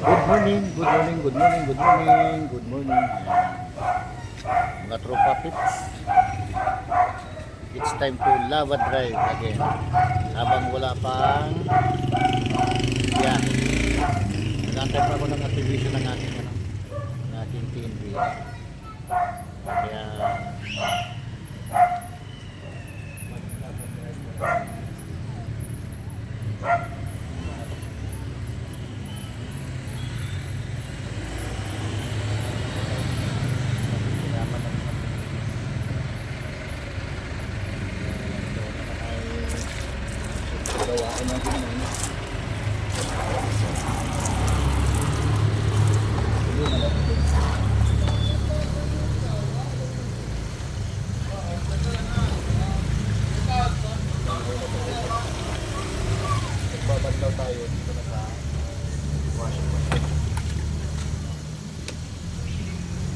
Good morning, good morning, good morning, good morning, good morning. Mga tropa pips, it's time to lava drive again. Habang wala pang yan. Nagantay pa ako ng activation ng aking ng aking TNB. Kaya gawaan natin yun. Babaglaw tayo dito na sa washing machine.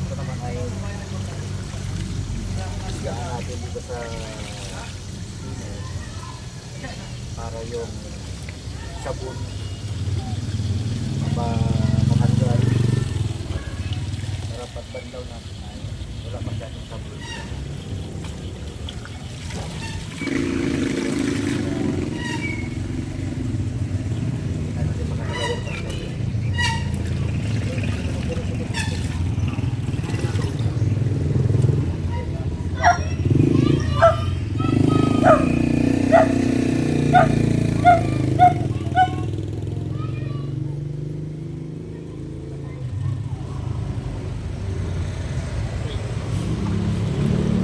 Ito naman ay isgaan natin dito sa steamer para yung sabon matanggal para pagbandaw natin ay wala masyadong sabon.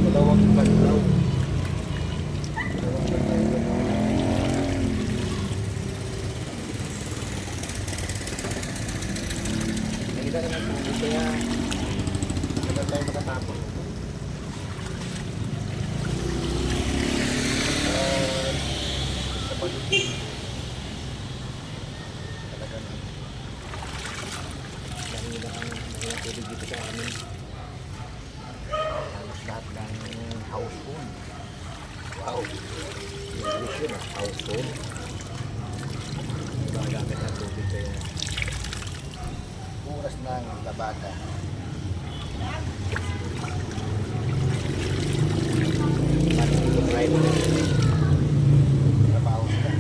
Dalawang bandaw. Nakita naman po kaya maganda tayo makatapos. Sa pag-ibig talaga na nahila ang tubig dito sa amin. Halos lahat ng household. Wow! English yun ah, household. Gumagamit ng tubig kaya oras ng labada. Matigil drive na trabaho sila.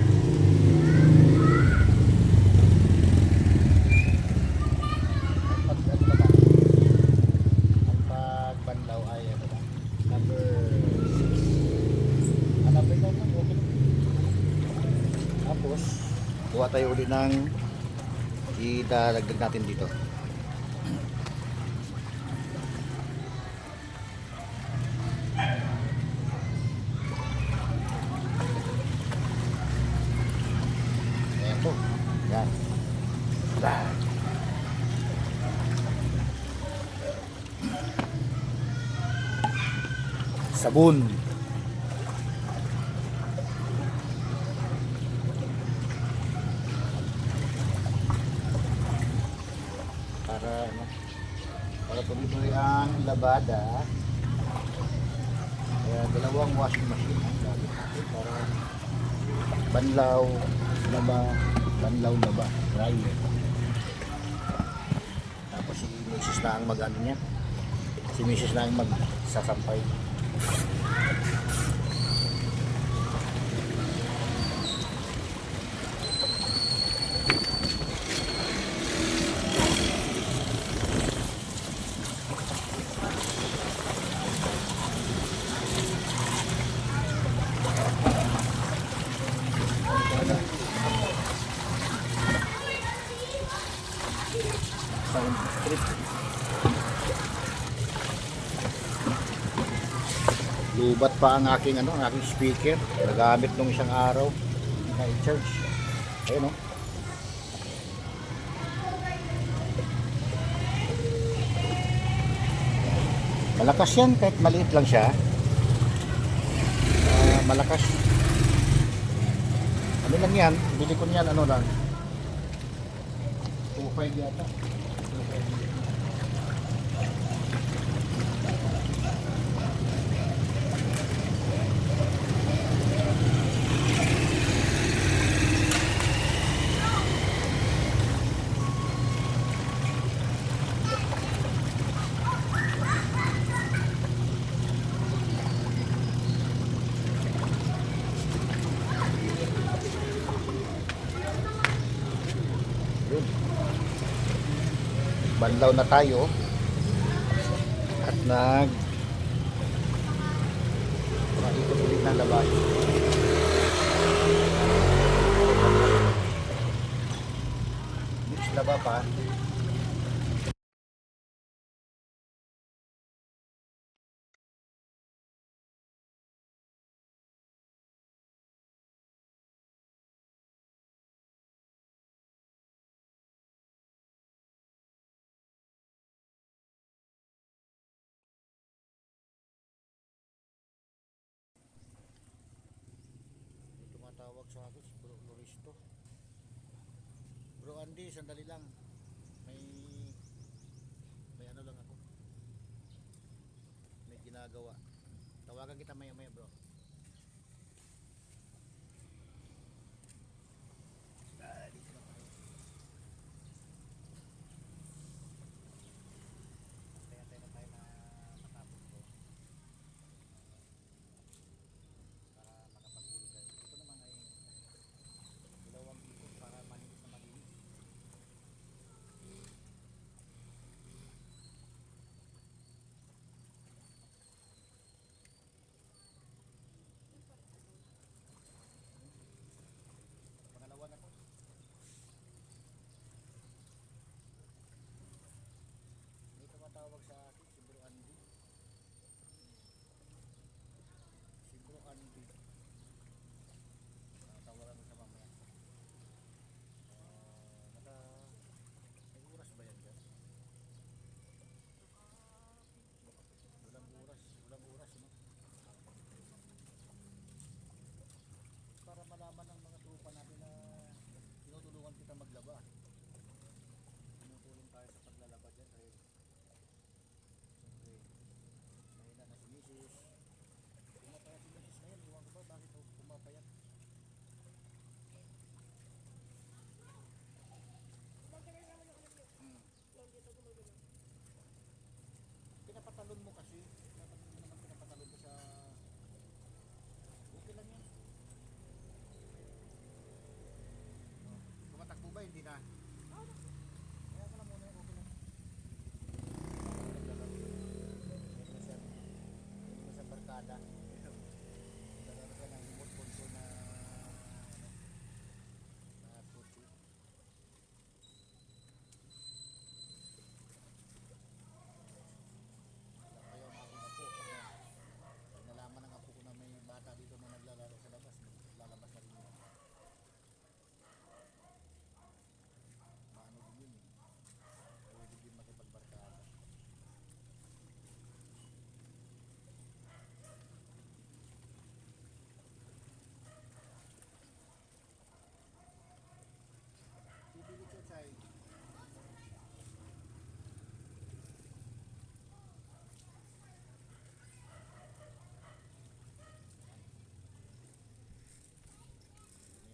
Ang pagbanlaw ay ano ba? Number 6. Hanapin lang lang, okay lang. Tapos kuha tayo ulit ng idadagdag natin dito. Ayan po. Yan. Sabon. Para tuloy-tuloy ang labada. Kaya dalawang washing machine ang gamit natin para banlaw, laba, dryer. Tapos si Mrs. na ang mag-ano niya. Si Mrs. na ang magsasampay. Lubat pa ang aking aking speaker. Nagamit nung isang araw na i-charge. Ayun oh. Malakas yan kahit maliit lang siya. Malakas. Ano lang yan? Bili ko niyan ano lang. 2.5 yata. 2.5. Yun. Banlaw na tayo. At ikot ulit ng labas. Mix laba pa. Tumatawag sa akin si Bro Loristo. Bro Andy, sandali lang. May ano lang ako. May ginagawa. Tawagan kita maya-maya, bro. Dito na tayo. Antay-antay na tayo na matapos ko para makapaghulog tayo. Ito naman ay dalawang ikot para malinis na malinis. Pangalawa na to. May tumatawag sa akin si Bro Andy. Si Bro Andy. Tawagan mo siya mamaya. May oras ba yan dyan? Walang oras, no? Para malaman ng mga tropa natin na tinutulungan kita maglaba. Tumutulong tayo sa paglalaba dyan dahil siyempre mahina na si Mrs. Pumapayat si Mrs. na yan, iwan ko ba bakit ako pumapayat? Pinapatalon mo kasi dapat mo naman pinapatalon mo sa okay lang yan. Tumatakbo ba? Hindi na. Kaya ko na muna yung okay lang. Hindi mo sa barkada. Talaga ka ng remote control na puti. Kaya ang aking apo, pag nalaman ng apo ko na may bata dito na naglalaro sa labas, lalabas na rin yun. Maano din yun eh. Pwede din makipagbarkada. Bibili siya chay.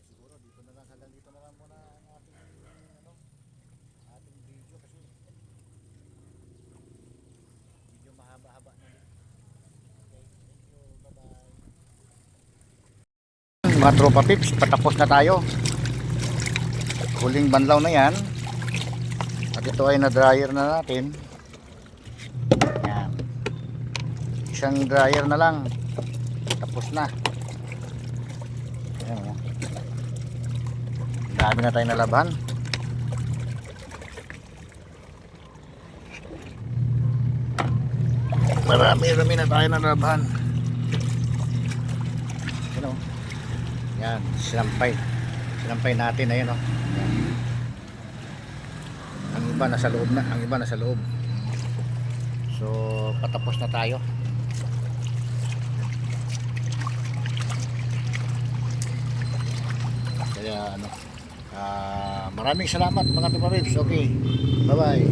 Siguro dito na lang, hanggang dito na lang muna ang ating ating video kasi video mahaba-haba na din. Okay, thank you, bye-bye. Mga tropa pips, patapos na tayo. Huling banlaw na yan. At ito ay na-dryer na natin. Yan. Isang dryer na lang. Tapos na. Ayan, dami na tayo nalaban. Marami na tayo nalaban. Yan o. Yan, sinampay. Sinampay natin, ayun o. Yan. Ang iba nasa loob na, ang iba nasa loob. So, patapos na tayo. Kaya maraming salamat mga tupapips. Okay, bye bye.